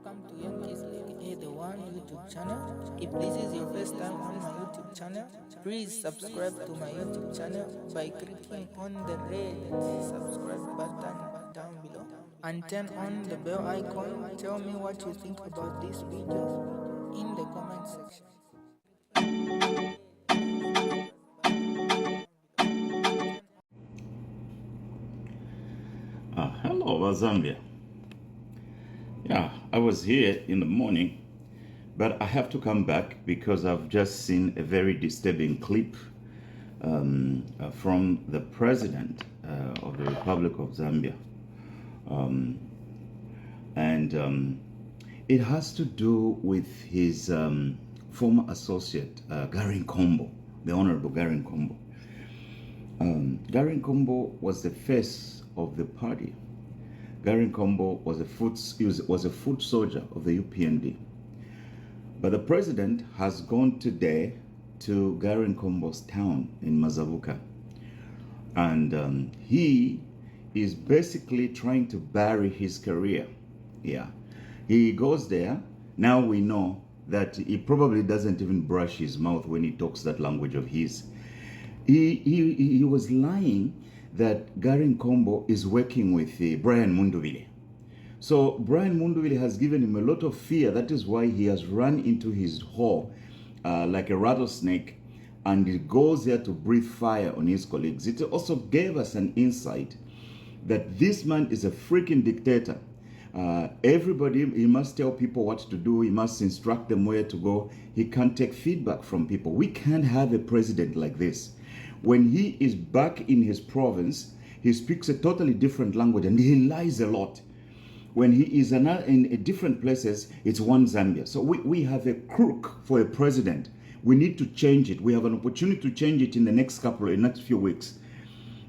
welcome to Young Kizzy, the one YouTube channel. If this is your first time on my YouTube channel, please subscribe to my YouTube channel by clicking on the red subscribe button down below and turn on the bell icon. Tell me what you think about this video in the comment section. Hello, Zambia. Yeah, I was here in the morning, but I have to come back because I've just seen a very disturbing clip from the president of the Republic of Zambia. It has to do with his former associate, Gary Nkombo, the Honorable Gary Nkombo. Gary Nkombo was the face of the party. Gary Nkombo was a foot soldier of the UPND. But the president has gone today to Gary Nkombo's town in Mazavuka. And he is basically trying to bury his career. Yeah. He goes there. Now we know that he probably doesn't even brush his mouth when he talks that language of his. He was lying that Gary Nkombo is working with Brian Munduvile. So Brian Munduvile has given him a lot of fear. That is why he has run into his hole like a rattlesnake, and he goes there to breathe fire on his colleagues. It also gave us an insight that this man is a freaking dictator. Everybody, he must tell people what to do. He must instruct them where to go. He can't take feedback from people. We can't have a president like this. When he is back in his province, he speaks a totally different language and he lies a lot. When he is in different places, it's one Zambia. So we have a crook for a president. We need to change it. We have an opportunity to change it in the next few weeks.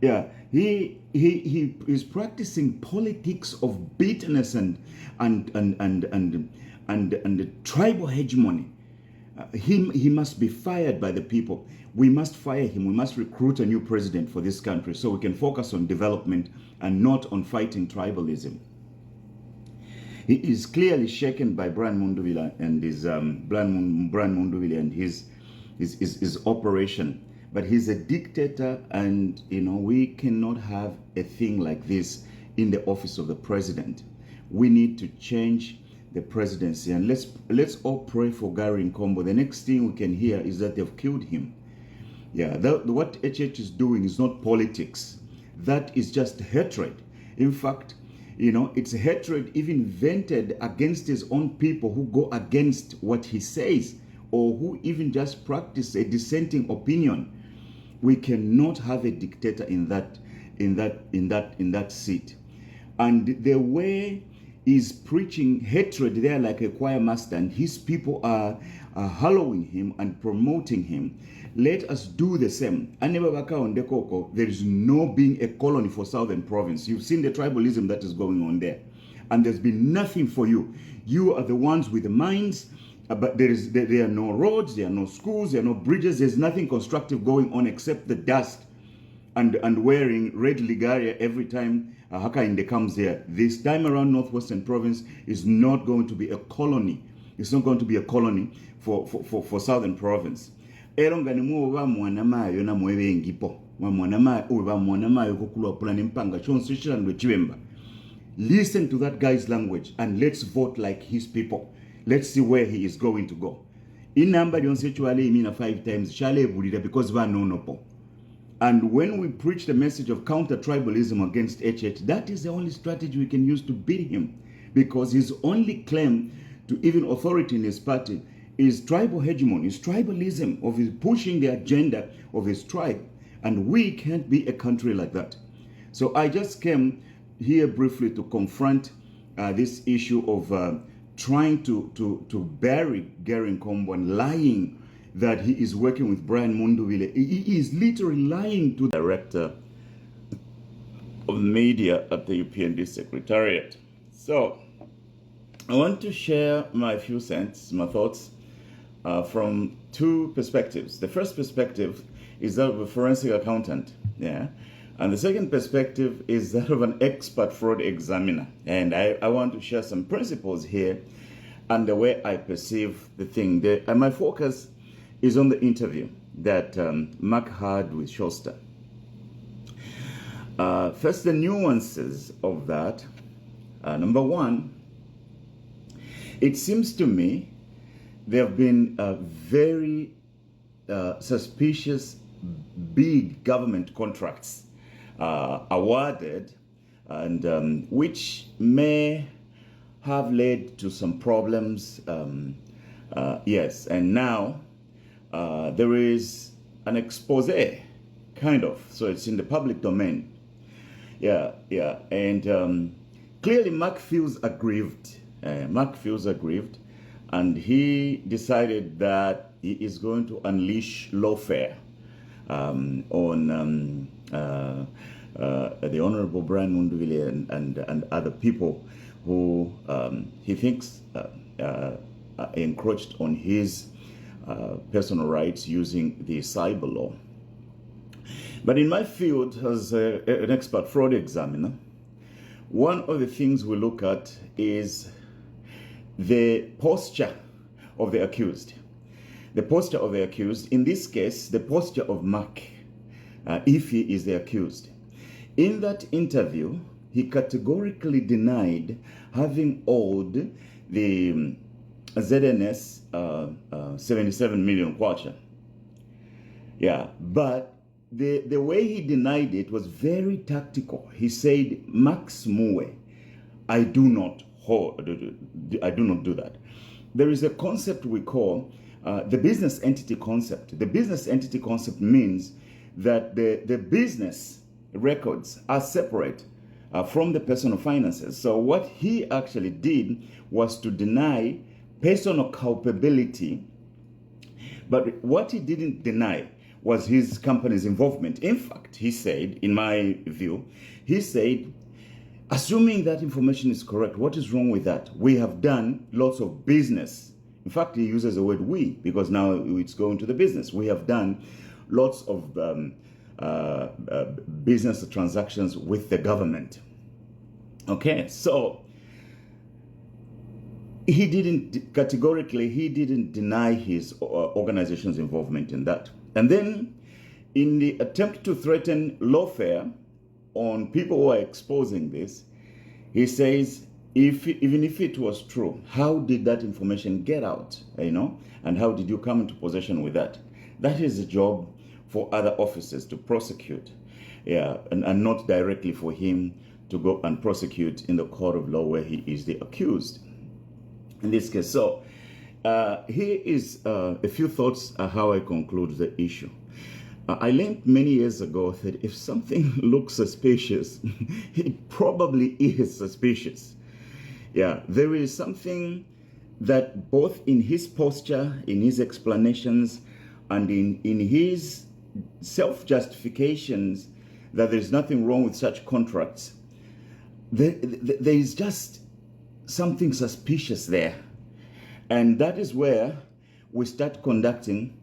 Yeah, he is practicing politics of bitterness and tribal hegemony. He must be fired by the people. We must fire him. We must recruit a new president for this country so we can focus on development and not on fighting tribalism. He is clearly shaken by Brian Munduvile and his his operation. But he's a dictator, and we cannot have a thing like this in the office of the president. We need to change the presidency, and let's all pray for Gary Nkombo. The next thing we can hear is that they've killed him. Yeah, what HH is doing is not politics. That is just hatred. In fact, it's hatred even vented against his own people who go against what he says, or who even just practice a dissenting opinion. We cannot have a dictator in that seat. And the way he's preaching hatred there like a choir master, and his people are hallowing him and promoting him. Let us do the same. There is no being a colony for Southern Province. You've seen the tribalism that is going on there. And there's been nothing for you. You are the ones with the mines, but there are no roads, there are no schools, there are no bridges. There's nothing constructive going on except the dust and wearing red ligaria every time Hakainde comes here. This time around, Northwestern Province is not going to be a colony. It's not going to be a colony for Southern Province. Listen to that guy's language and let's vote like his people. Let's see where he is going to go. In number, you mean 5 times, because and when we preach the message of counter-tribalism against HH, that is the only strategy we can use to beat him, because his only claim to even authority in his party is tribal hegemony, is tribalism, of his pushing the agenda of his tribe. And we can't be a country like that. So I just came here briefly to confront this issue of trying to bury Gary Nkombo and lying that he is working with Brian Munduvile. He is literally lying to the director of media at the UPND Secretariat. So I want to share my few cents, my thoughts from two perspectives. The first perspective is that of a forensic accountant. Yeah. And the second perspective is that of an expert fraud examiner. And I want to share some principles here and the way I perceive the thing. And my focus is on the interview that Mark had with Schuster. First, the nuances of that. Number one, it seems to me there have been very suspicious big government contracts awarded, and which may have led to some problems. Yes, and now there is an expose, kind of, so it's in the public domain. Yeah, and clearly Mark feels aggrieved. Mark feels aggrieved, and he decided that he is going to unleash lawfare on the Honorable Brian Munduvile and other people who he thinks encroached on his personal rights using the cyber law. But in my field as an expert fraud examiner, one of the things we look at is the posture of the accused. The posture of the accused, in this case, the posture of Mark, if he is the accused. In that interview, he categorically denied having owed the ZNS 77 million kwacha. Yeah, but the way he denied it was very tactical. He said, Max Mue, I do not do that. There is a concept we call the business entity concept. The business entity concept means that the business records are separate from the personal finances. So what he actually did was to deny personal culpability, but what he didn't deny was his company's involvement. In fact, he said, in my view, he said, assuming that information is correct, what is wrong with that? We have done lots of business. In fact, he uses the word we, because now it's going to the business. We have done lots of business transactions with the government. Okay, so he didn't deny his organization's involvement in that. And then in the attempt to threaten lawfare on people who are exposing this, he says, even if it was true, how did that information get out, and how did you come into possession with that? That is a job for other officers to prosecute, and not directly for him to go and prosecute in the court of law where he is the accused in this case. So here is a few thoughts how I conclude the issue. I learned many years ago that if something looks suspicious, it probably is suspicious. Yeah, there is something that both in his posture, in his explanations, and in his self-justifications that there's nothing wrong with such contracts, there is just something suspicious there. And that is where we start conducting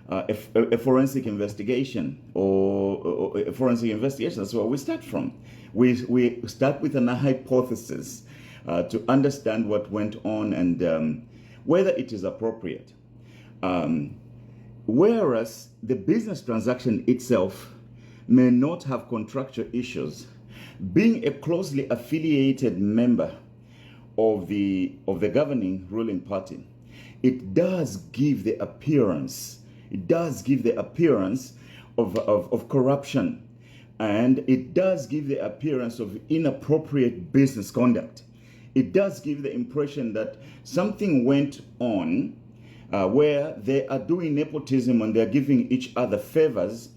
a forensic investigation, or a forensic investigation. That's where we start from. We start with a hypothesis to understand what went on and whether it is appropriate. Whereas the business transaction itself may not have contractual issues, being a closely affiliated member of the governing ruling party, it does give the appearance of corruption, and it does give the appearance of inappropriate business conduct. It does give the impression that something went on where they are doing nepotism and they're giving each other favors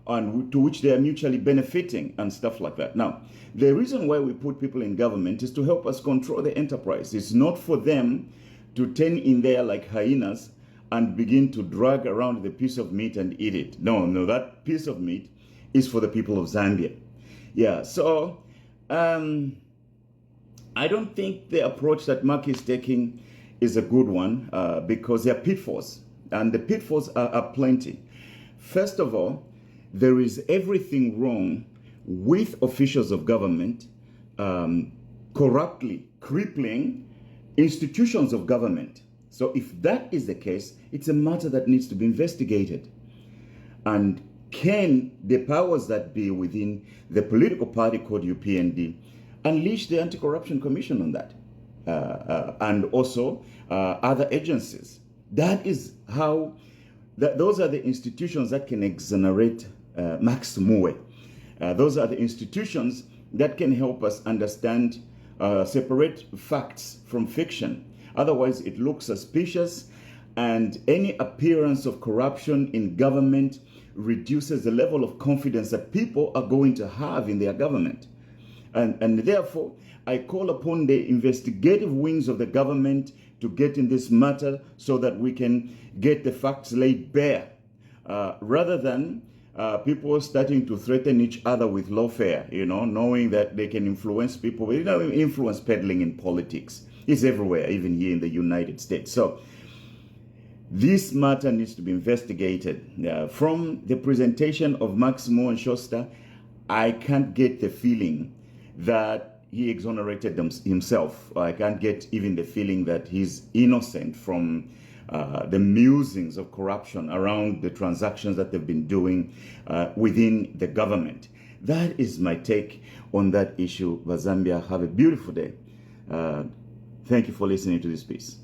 and to which they are mutually benefiting and stuff like that. Now, the reason why we put people in government is to help us control the enterprise. It's not for them to turn in there like hyenas and begin to drag around the piece of meat and eat it. No, that piece of meat is for the people of Zambia. Yeah, so I don't think the approach that Mark is taking is a good one because there are pitfalls, and the pitfalls are plenty. First of all, there is everything wrong with officials of government corruptly crippling institutions of government. So if that is the case, it's a matter that needs to be investigated. And can the powers that be within the political party called UPND unleash the Anti-Corruption Commission on that? And also other agencies. That is how, those are the institutions that can exonerate Max Muwe. Those are the institutions that can help us understand, separate facts from fiction. Otherwise, it looks suspicious, and any appearance of corruption in government reduces the level of confidence that people are going to have in their government. And therefore, I call upon the investigative wings of the government to get in this matter so that we can get the facts laid bare, rather than people starting to threaten each other with lawfare, knowing that they can influence people. Influence peddling in politics is everywhere, even here in the United States. So this matter needs to be investigated. From the presentation of Max Muwe and Shosta, I can't get the feeling that he exonerated himself. I can't get even the feeling that he's innocent from the musings of corruption around the transactions that they've been doing within the government. That is my take on that issue. Zambia, have a beautiful day. Thank you for listening to this piece.